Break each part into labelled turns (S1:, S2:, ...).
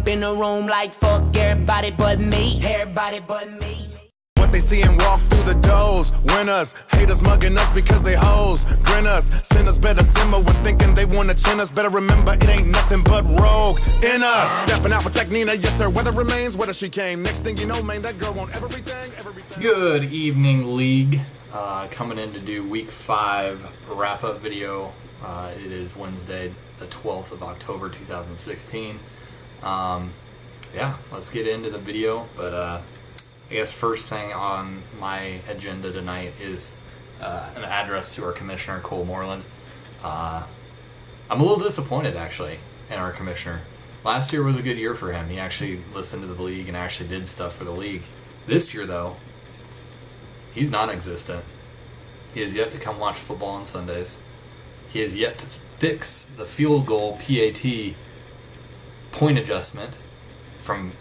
S1: up in the room like fuck everybody but me. Everybody but me.
S2: What they see and walk through the doors. Winners, haters mugging us because they hoes. Grin us, sinners better simmer when thinking they wanna chin us. Better remember it ain't nothing but rogue in us. Stepping out with Technina, yes sir, weather remains, whether she came. Next thing you know, man, that girl want everything.
S3: Good evening, League. Coming in to do Week 5 wrap-up video. It is Wednesday, the 12th of October, 2016. Yeah, let's get into the video, but I guess first thing on my agenda tonight is an address to our commissioner, Cole Moreland. I'm a little disappointed, actually, in our commissioner. Last year was a good year for him. He actually listened to the league and actually did stuff for the league. This year, though, he's non-existent. He has yet to come watch football on Sundays. He has yet to fix the field goal PAT point adjustment from...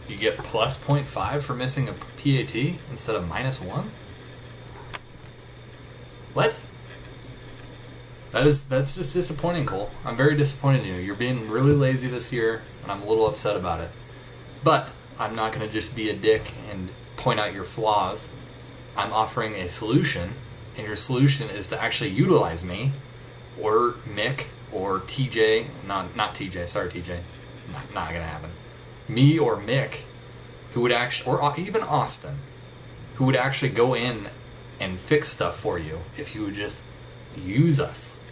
S3: You get plus 0.5 for missing a PAT instead of minus 1? What? That's just disappointing, Cole. I'm very disappointed in you. You're being really lazy this year, and I'm a little upset about it. But I'm not going to just be a dick and point out your flaws. I'm offering a solution, and your solution is to actually utilize me, or Mick, or TJ. Not TJ, sorry TJ. Not going to happen. Me or Mick, who would actually, or even Austin, who would actually go in and fix stuff for you if you would just use us.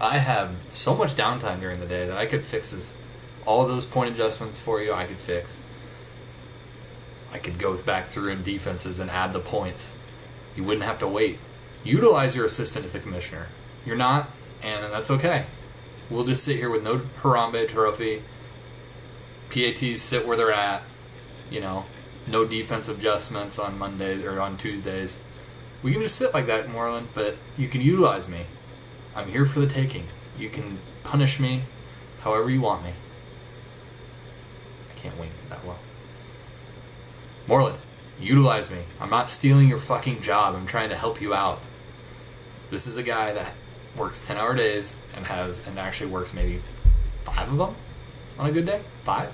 S3: I have so much downtime during the day that I could fix all of those point adjustments for you. I could fix. I could go back through in defenses and add the points. You wouldn't have to wait. Utilize your assistant to the commissioner. You're not, and that's okay. We'll just sit here with no Harambe trophy. PATs sit where they're at, no defensive adjustments on Mondays or on Tuesdays. We can just sit like that, Moreland, but you can utilize me. I'm here for the taking. You can punish me however you want me. I can't wink that well. Moreland, utilize me. I'm not stealing your fucking job. I'm trying to help you out. This is a guy that works 10-hour days and actually works maybe 5 of them on a good day. 5.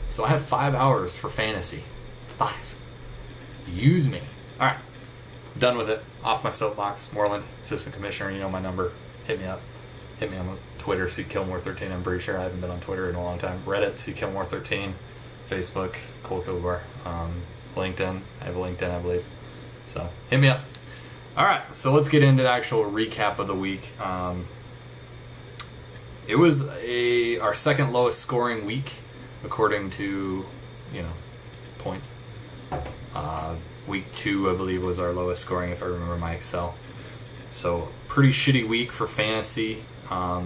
S3: So I have 5 hours for fantasy. 5. Use me. Alright. Done with it. Off my soapbox. Moreland, Assistant Commissioner, you know my number. Hit me up. Hit me on Twitter, CKilmore13. I'm pretty sure I haven't been on Twitter in a long time. Reddit, CKilmore13. Facebook, Cole Kilgore. LinkedIn. I have a LinkedIn, I believe. So, hit me up. Alright, so let's get into the actual recap of the week. It was our second lowest scoring week, according to, points. Week 2, I believe, was our lowest scoring, if I remember my Excel. So, pretty shitty week for fantasy. A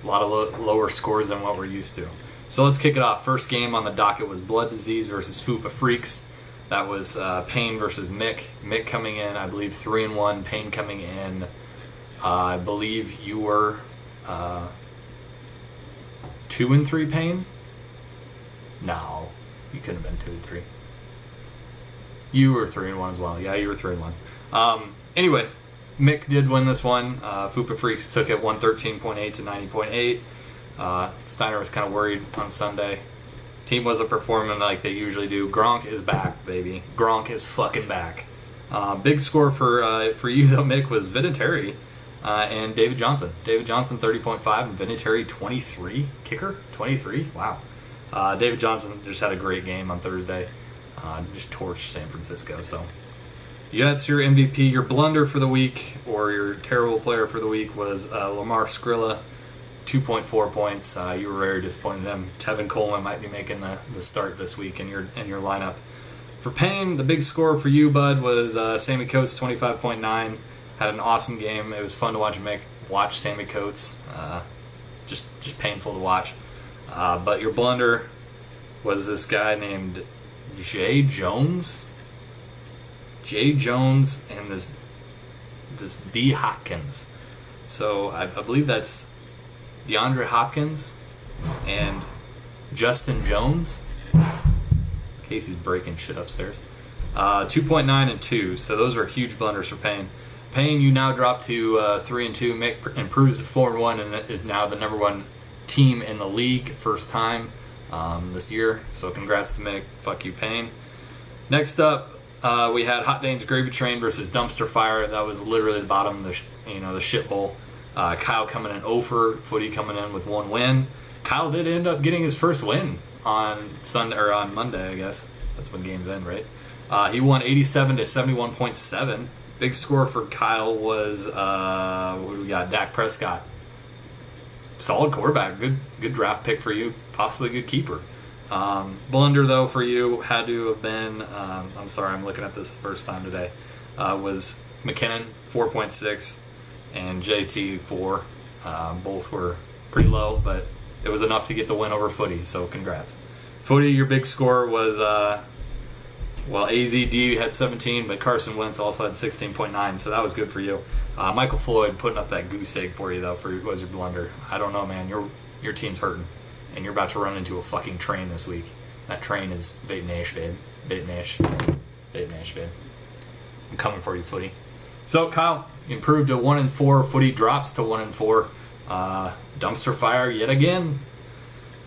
S3: lot of lower scores than what we're used to. So let's kick it off. First game on the docket was Blood Disease versus Fupa Freaks. That was Payne versus Mick. Mick coming in, I believe, 3-1. Payne coming in, I believe you were 2-3, Payne? No, you couldn't have been 2-3. You were 3-1 as well. Yeah, you were 3-1. Anyway, Mick did win this one. Fupa Freaks took it 113.8 to 90.8. Steiner was kind of worried on Sunday. Team wasn't performing like they usually do. Gronk is back, baby. Gronk is fucking back. Big score for you though, Mick, was Vinatieri and David Johnson. David Johnson 30.5 and Vinatieri 23. Kicker 23. Wow. David Johnson just had a great game on Thursday. Just torched San Francisco. So yeah, that's your MVP. Your blunder for the week, or your terrible player for the week, was Lamar Skrilla. 2.4 points. You were very disappointed in him. Tevin Coleman might be making the start this week in your lineup. For Payne, the big score for you, bud, was Sammy Coates, 25.9. Had an awesome game. It was fun to watch Sammy Coates. Just painful to watch. But your blunder was this guy named Jay Jones. Jay Jones and this D Hopkins. So I believe that's DeAndre Hopkins and Justin Jones. Casey's breaking shit upstairs. 2.9 and 2, so those were huge blunders for Payne. Payne, you now drop to 3-2. Mick improves to 4-1 and is now the number 1 team in the league. First time. this year. So congrats to Mick. Fuck you, Payne. Next up, we had Hot Dane's Gravy Train versus Dumpster Fire. That was literally the bottom of the shit bowl. Kyle coming in 0 for, Footy coming in with 1 win. Kyle did end up getting his first win on Sunday or on Monday, I guess. That's when games end, right? He won 87 to 71.7. Big score for Kyle was what do we got? Dak Prescott. Solid quarterback, good draft pick for you, possibly a good keeper. Blunder though for you had to have been. I'm sorry, I'm looking at this the first time today. Was McKinnon 4.6 and JT 4. Both were pretty low, but it was enough to get the win over Footy. So congrats, Footy. Your big score was AZD had 17, but Carson Wentz also had 16.9. So that was good for you. Michael Floyd putting up that goose egg for you though. Was your blunder? I don't know, man. Your team's hurting. And you're about to run into a fucking train this week. That train is Bait Nash, babe. Bait Nash, babe. I'm coming for you, Footy. So, Kyle, improved to 1-4. Footy drops to 1-4. Dumpster Fire yet again.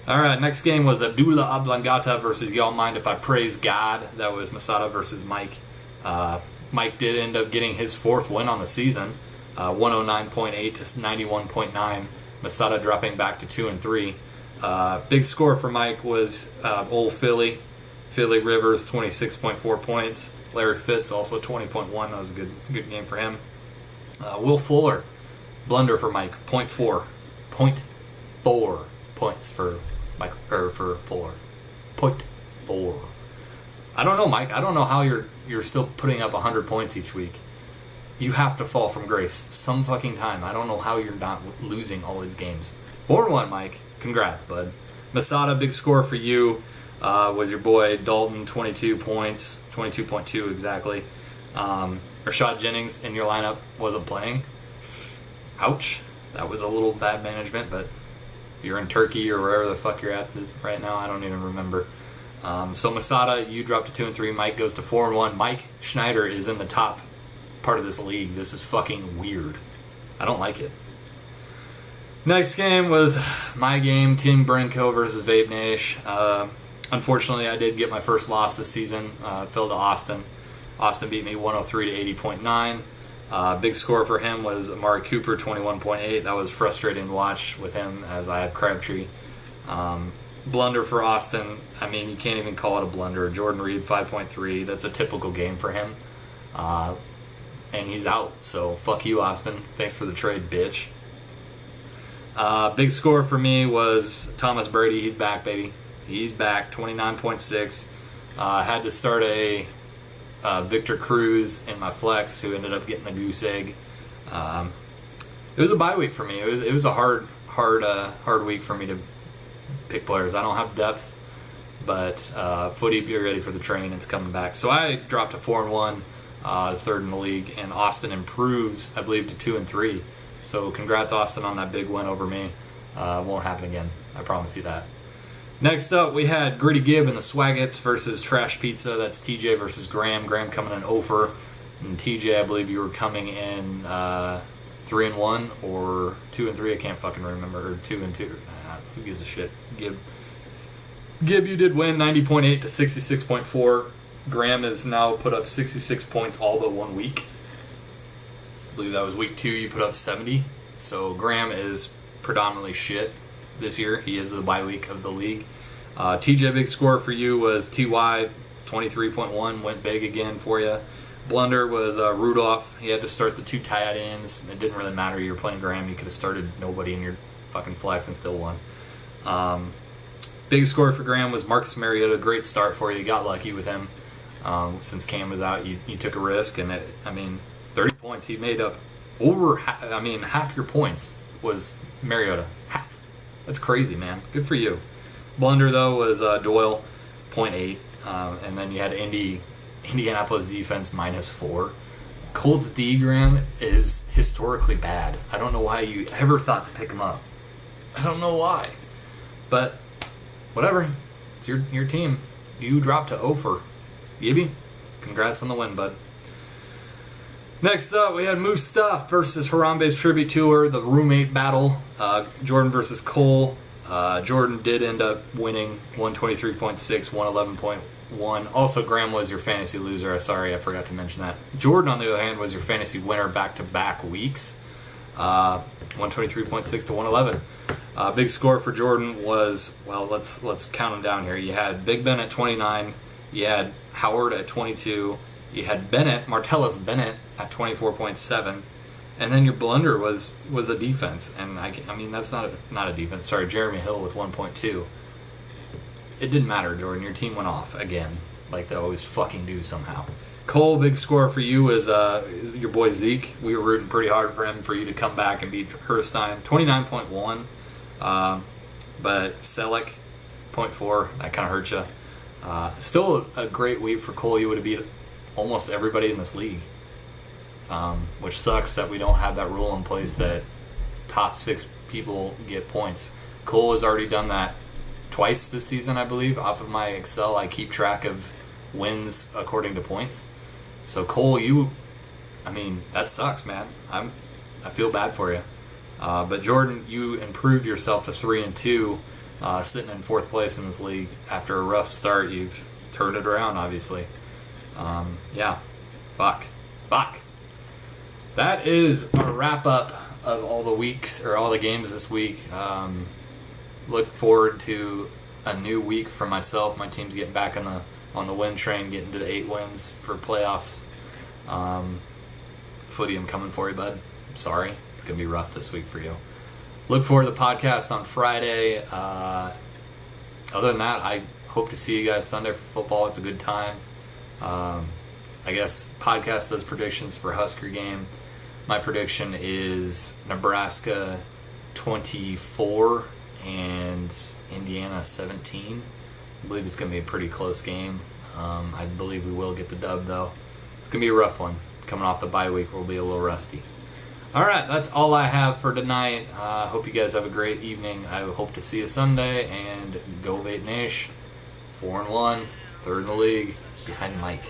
S3: All right, next game was Abdullah Ablangata versus Y'all Mind If I Praise God. That was Masada versus Mike. Mike did end up getting his 4th win on the season. 109.8 to 91.9. Masada dropping back to 2-3. Big score for Mike was old Philly Rivers, 26.4 points. Larry Fitz also 20.1. That was a good game for him. Will Fuller, blunder for Mike, 0.4 points for Mike or for Fuller. 0.4. I don't know, Mike. I don't know how you're still putting up 100 points each week. You have to fall from grace some fucking time. I don't know how you're not losing all these games. 4-1, Mike. Congrats, bud. Masada, big score for you. Was your boy Dalton, 22 points, 22.2 exactly. Rashad Jennings in your lineup wasn't playing. Ouch. That was a little bad management, but you're in Turkey or wherever the fuck you're at right now. I don't even remember. So Masada, you dropped to 2-3. Mike goes to 4-1. Mike Schneider is in the top part of this league. This is fucking weird. I don't like it. Next game was my game, Team Brinko versus Vape Nash. Unfortunately, I did get my first loss this season. Fell to Austin. Austin beat me 103 to 80.9. Big score for him was Amari Cooper, 21.8. That was frustrating to watch with him as I have Crabtree. Blunder for Austin. I mean, you can't even call it a blunder. Jordan Reed, 5.3. That's a typical game for him. And he's out. So fuck you, Austin. Thanks for the trade, bitch. Big score for me was Thomas Brady. He's back, baby. He's back, 29.6. Had to start a Victor Cruz in my flex, who ended up getting the goose egg. It was a bye week for me. It was a hard week for me to pick players. I don't have depth, but Footy, be ready for the train. It's coming back. So I dropped to 4-1, 3rd in the league, and Austin improves, I believe, to 2-3. So congrats, Austin, on that big win over me. Won't happen again. I promise you that. Next up, we had Gritty Gibb and the Swaggets versus Trash Pizza. That's TJ versus Graham. Graham coming in 0-for. And TJ, I believe you were coming in 3-1 or 2-3. I can't fucking remember. Or 2-2. Who gives a shit? Gibb, you did win 90.8 to 66.4. Graham has now put up 66 points all but 1 week. I believe that was week 2. You put up 70. So Graham is predominantly shit this year. He is the bye week of the league. TJ, big score for you was TY, 23.1. Went big again for you. Blunder was Rudolph. He had to start the 2 tight ends. It didn't really matter. You were playing Graham. You could have started nobody in your fucking flex and still won. Big score for Graham was Marcus Mariota. Great start for you. You got lucky with him. Since Cam was out, you took a risk. And 30 points. He made up over, half your points was Mariota. Half. That's crazy, man. Good for you. Blunder, though, was Doyle, 0.8. And then you had Indianapolis defense, -4. Colts D, Graham, is historically bad. I don't know why you ever thought to pick him up. I don't know why. But, whatever. It's your team. You dropped to 0-for. Gibby, congrats on the win, bud. Next up, we had Moose Stuff versus Harambe's Tribute Tour, the roommate battle. Jordan versus Cole. Jordan did end up winning 123.6, 111.1. Also, Graham was your fantasy loser. Sorry, I forgot to mention that. Jordan, on the other hand, was your fantasy winner back-to-back weeks. 123.6 to 111. Big score for Jordan was, well, let's count them down here. You had Big Ben at 29. You had Howard at 22. You had Martellus Bennett at 24.7. And then your blunder was a defense, and I mean that's not a defense. Sorry, Jeremy Hill with 1.2. It didn't matter, Jordan. Your team went off again, like they always fucking do somehow. Cole, big score for you is your boy Zeke. We were rooting pretty hard for you to come back and beat Herstein, 29.1. But Selleck, 0.4. That kind of hurt you. Still a great week for Cole. You would have beat almost everybody in this league. Which sucks that we don't have that rule in place that top 6 people get points. Cole has already done that twice this season, I believe. Off of my Excel, I keep track of wins according to points. So Cole, that sucks, man. I feel bad for you. But Jordan, you improved yourself to 3-2, sitting in 4th place in this league. After a rough start, you've turned it around, obviously. Fuck. That is our wrap up of all the weeks or all the games this week. Look forward to a new week for myself. My team's getting back on the win train, getting to the 8 wins for playoffs. Footy, I'm coming for you, bud. I'm sorry. It's going to be rough this week for you. Look forward to the podcast on Friday. Other than that, I hope to see you guys Sunday for football. It's a good time. I guess podcast does predictions for Husker game. My prediction is Nebraska 24 and Indiana 17. I believe it's going to be a pretty close game. I believe we will get the dub, though. It's going to be a rough one. Coming off the bye week, we'll be a little rusty. All right, that's all I have for tonight. Hope you guys have a great evening. I hope to see you Sunday, and go Bait Nation. 4-1, 3rd in the league, behind Mike.